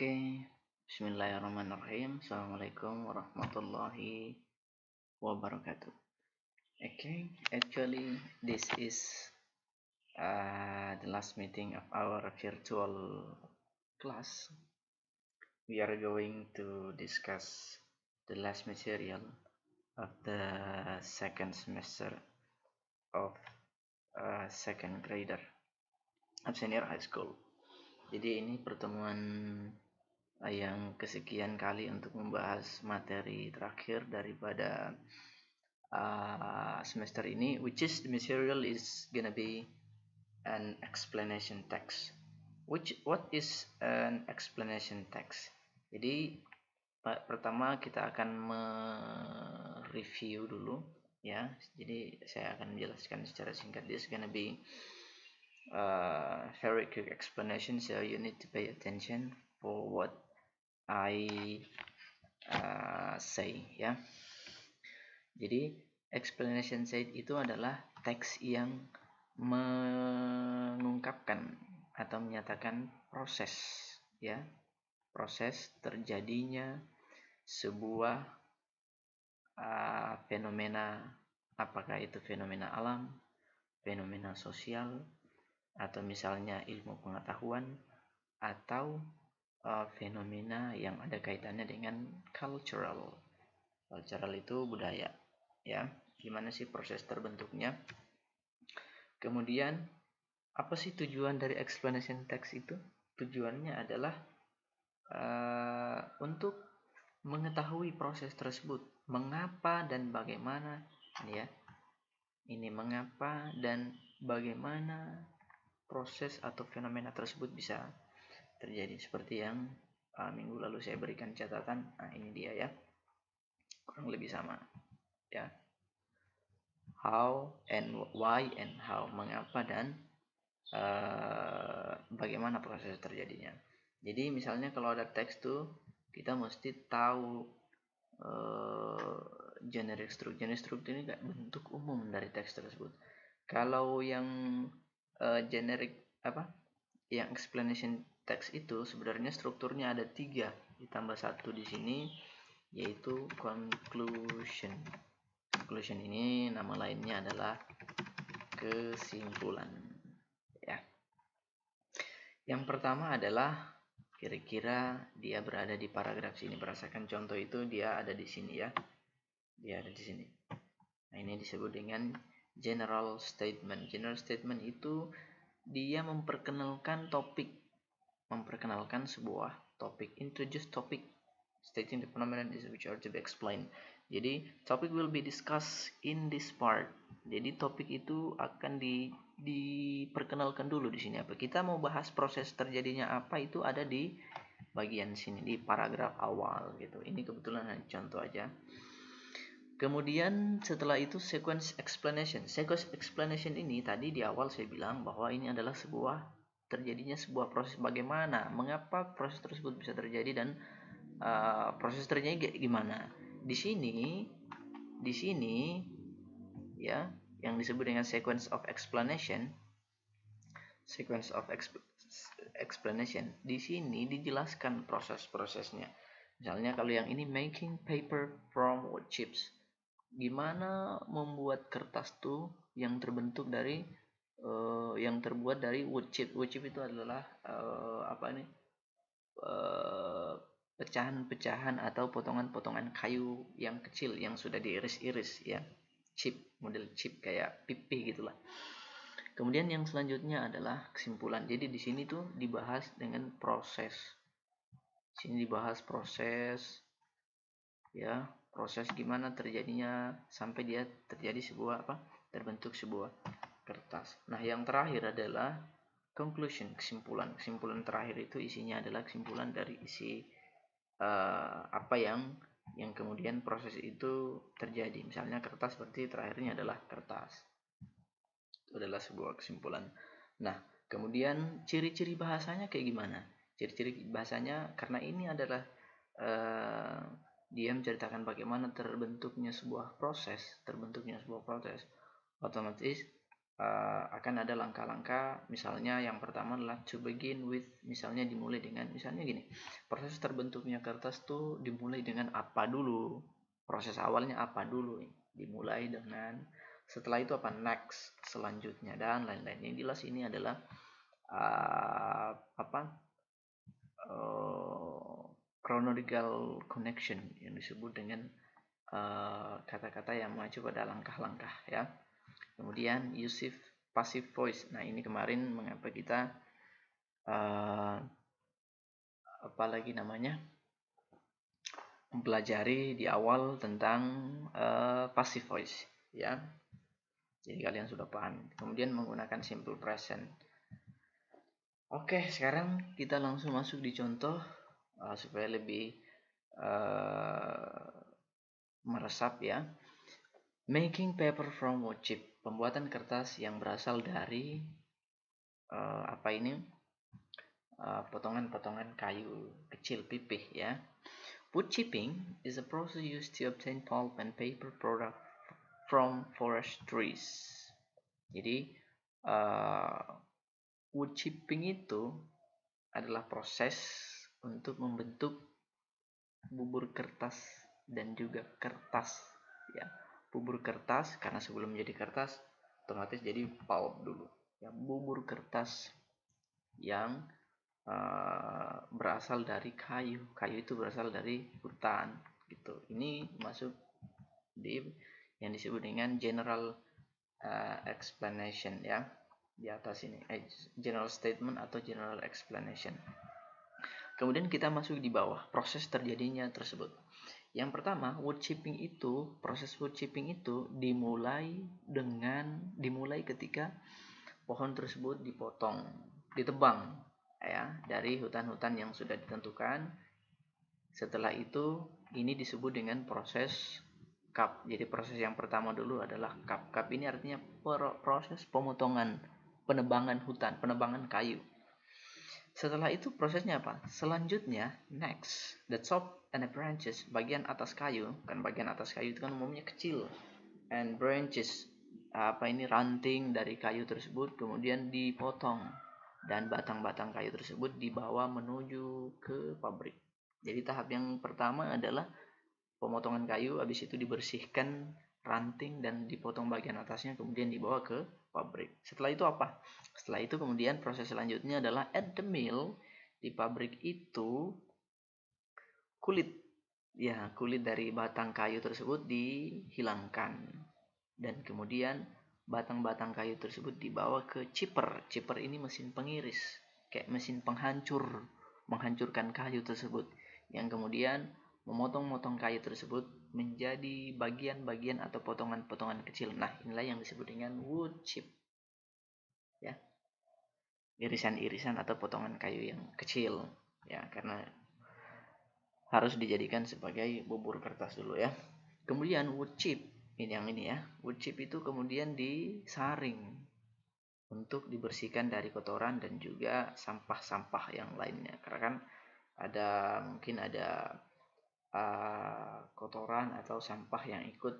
Oke, Bismillahirrahmanirrahim. Assalamualaikum warahmatullahi wabarakatuh. Okay, actually, this is the last meeting of our virtual class. We are going to discuss the last material of the second semester of second grader of senior high school. Jadi ini pertemuan yang kesekian kali untuk membahas materi terakhir daripada semester ini, which is the material is gonna be an explanation text. What is an explanation text? Jadi pertama kita akan mereview dulu ya. Jadi saya akan menjelaskan secara singkat. This gonna be very quick explanation, so you need to pay attention for what I say ya. Jadi explanation set itu adalah teks yang mengungkapkan atau menyatakan proses ya, proses terjadinya sebuah fenomena, apakah itu fenomena alam, fenomena sosial, atau misalnya ilmu pengetahuan, atau fenomena yang ada kaitannya dengan cultural. Cultural itu budaya ya. Gimana sih proses terbentuknya? Kemudian apa sih tujuan dari explanation text itu? Tujuannya adalah untuk mengetahui proses tersebut, mengapa dan bagaimana ya. Ini mengapa dan bagaimana proses atau fenomena tersebut bisa terjadi, seperti yang minggu lalu saya berikan catatan. Ini dia ya, kurang lebih sama ya. How and why and how, mengapa dan bagaimana proses terjadinya. Jadi misalnya kalau ada teks tuh kita mesti tahu generic structure. Generic structure ini kayak bentuk umum dari teks tersebut. Kalau yang generic yang explanation text itu sebenarnya strukturnya ada 3 ditambah 1 di sini, yaitu conclusion. Conclusion ini nama lainnya adalah kesimpulan ya. Yang pertama adalah kira-kira dia berada di paragraf sini. Berdasarkan contoh itu dia ada di sini ya. Dia ada di sini. Nah, ini disebut dengan general statement. General statement itu dia memperkenalkan topik, memperkenalkan sebuah topik, introduce topic, stating the phenomenon which are to be explained. Jadi topic will be discussed in this part. Jadi topik itu akan diperkenalkan dulu di sini. Apa kita mau bahas proses terjadinya apa, itu ada di bagian sini di paragraf awal gitu. Ini kebetulan contoh aja. Kemudian setelah itu sequence explanation. Sequence explanation ini tadi di awal saya bilang bahwa ini adalah terjadinya sebuah proses, bagaimana, mengapa proses tersebut bisa terjadi, dan proses terjadinya gimana. Di sini ya, yang disebut dengan sequence of explanation. Sequence of explanation di sini dijelaskan proses-prosesnya. Misalnya kalau yang ini making paper from wood chips. Gimana membuat kertas tuh yang terbentuk dari yang terbuat dari wood chip. Wood chip itu adalah pecahan-pecahan atau potongan-potongan kayu yang kecil yang sudah diiris-iris ya. Chip, model chip kayak pipi gitulah. Kemudian yang selanjutnya adalah kesimpulan. Jadi di sini tuh dibahas dengan proses. Sini dibahas proses ya, proses gimana terjadinya sampai dia terjadi terbentuk sebuah kertas. Nah, yang terakhir adalah conclusion, kesimpulan. Kesimpulan terakhir itu isinya adalah kesimpulan dari isi apa yang kemudian proses itu terjadi. Misalnya kertas, berarti terakhirnya adalah kertas. Itu adalah sebuah kesimpulan. Nah, kemudian ciri-ciri bahasanya kayak gimana? Ciri-ciri bahasanya, karena ini adalah dia menceritakan bagaimana terbentuknya sebuah proses, otomatis akan ada langkah-langkah. Misalnya yang pertama adalah to begin with, misalnya dimulai dengan misalnya gini, proses terbentuknya kertas tuh dimulai dengan apa dulu, proses awalnya apa dulu, dimulai dengan, setelah itu apa next, selanjutnya, dan lain-lain. Yang jelas ini adalah chronological connection yang disebut dengan kata-kata yang mengacu pada langkah-langkah ya. Kemudian passive voice. Nah, ini kemarin mengapa kita apalagi namanya mempelajari di awal tentang passive voice ya. Jadi kalian sudah paham. Kemudian menggunakan simple present. Oke, sekarang kita langsung masuk di contoh supaya lebih meresap ya. Making paper from wood chip. Pembuatan kertas yang berasal dari potongan-potongan kayu kecil pipih ya. Wood chipping is a process used to obtain pulp and paper product from forest trees. Jadi wood chipping itu adalah proses untuk membentuk bubur kertas dan juga kertas ya. Bubur kertas karena sebelum menjadi kertas otomatis jadi pulp dulu ya. Bubur kertas yang berasal dari kayu itu berasal dari hutan gitu. Ini masuk di yang disebut dengan general explanation ya, di atas ini general statement atau general explanation. Kemudian kita masuk di bawah proses terjadinya tersebut. Yang pertama, proses wood chipping itu dimulai ketika pohon tersebut ditebang ya dari hutan-hutan yang sudah ditentukan. Setelah itu ini disebut dengan proses cup. Jadi proses yang pertama dulu adalah cup. Cup ini artinya proses penebangan kayu. Setelah itu prosesnya apa? Selanjutnya next, the top and the branches, bagian atas kayu. Kan bagian atas kayu itu kan umumnya kecil. And branches, ranting dari kayu tersebut kemudian dipotong dan batang-batang kayu tersebut dibawa menuju ke pabrik. Jadi tahap yang pertama adalah pemotongan kayu, habis itu dibersihkan ranting dan dipotong bagian atasnya kemudian dibawa ke pabrik. Setelah itu apa? Setelah itu kemudian proses selanjutnya adalah at the mill. Di pabrik itu kulit dari batang kayu tersebut dihilangkan dan kemudian batang-batang kayu tersebut dibawa ke chipper. Chipper ini mesin pengiris, kayak mesin menghancurkan kayu tersebut yang kemudian memotong-motong kayu tersebut menjadi bagian-bagian atau potongan-potongan kecil. Nah, inilah yang disebut dengan wood chip. Ya. Irisan-irisan atau potongan kayu yang kecil. Ya, karena harus dijadikan sebagai bubur kertas dulu ya. Kemudian wood chip, wood chip itu kemudian disaring untuk dibersihkan dari kotoran dan juga sampah-sampah yang lainnya. Karena kan mungkin ada kotoran atau sampah yang ikut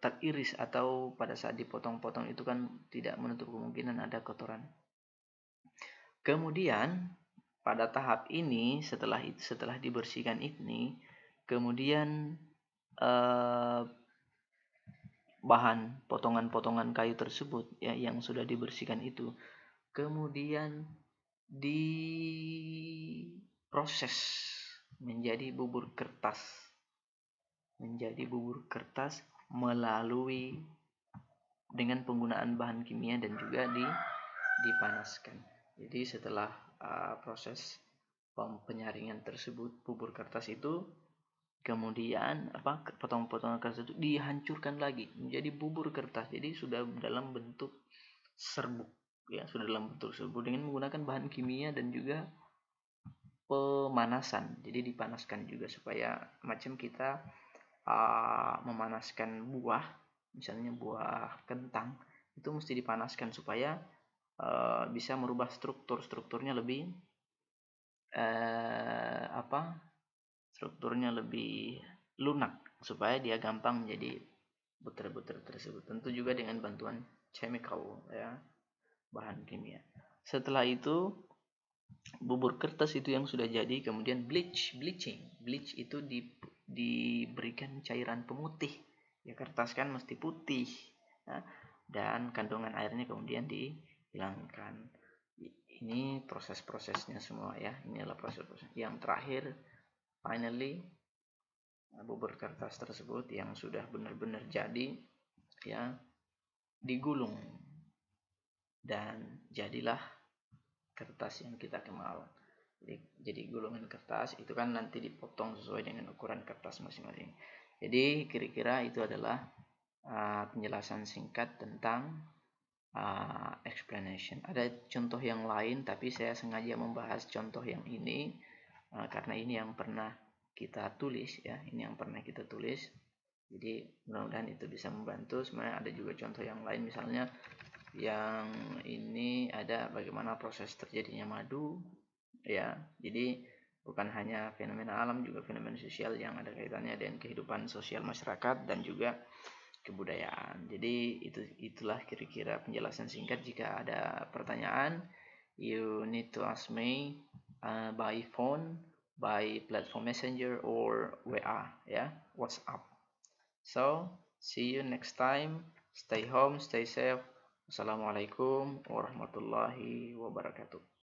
teriris atau pada saat dipotong-potong itu kan tidak menutup kemungkinan ada kotoran. Kemudian pada tahap ini setelah dibersihkan ini kemudian bahan potongan-potongan kayu tersebut ya yang sudah dibersihkan itu kemudian diproses menjadi bubur kertas melalui dengan penggunaan bahan kimia dan juga dipanaskan. Jadi setelah proses penyaringan tersebut bubur kertas itu kemudian potongan-potongan kertas itu dihancurkan lagi menjadi bubur kertas. Jadi sudah dalam bentuk serbuk ya, dengan menggunakan bahan kimia dan juga pemanasan. Jadi dipanaskan juga supaya macam kita memanaskan buah, misalnya buah kentang itu mesti dipanaskan supaya bisa merubah strukturnya lebih strukturnya lebih lunak supaya dia gampang menjadi butir-butir tersebut. Tentu juga dengan bantuan chemical, ya, bahan kimia. Setelah itu bubur kertas itu yang sudah jadi, kemudian bleaching. Bleach itu diberikan cairan pemutih. Ya, kertas kan mesti putih. Ya, dan kandungan airnya kemudian dihilangkan. Ini proses-prosesnya semua, ya. Ini adalah proses-proses. Yang terakhir, finally, bubur kertas tersebut yang sudah benar-benar jadi, ya, digulung dan jadilah kertas yang kita kenal. Jadi gulungan kertas itu kan nanti dipotong sesuai dengan ukuran kertas masing-masing. Jadi kira-kira itu adalah penjelasan singkat tentang explanation. Ada contoh yang lain, tapi saya sengaja membahas contoh yang ini karena ini yang pernah kita tulis, ya. Ini yang pernah kita tulis. Jadi mudah-mudahan itu bisa membantu. Sebenarnya ada juga contoh yang lain, misalnya yang ini ada bagaimana proses terjadinya madu, ya. Jadi bukan hanya fenomena alam, juga fenomena sosial yang ada kaitannya dengan kehidupan sosial masyarakat dan juga kebudayaan. Jadi itulah kira-kira penjelasan singkat. Jika ada pertanyaan, you need to ask me by phone, by platform messenger or WA, ya, WhatsApp. So see you next time. Stay home, stay safe. Assalamualaikum warahmatullahi wabarakatuh.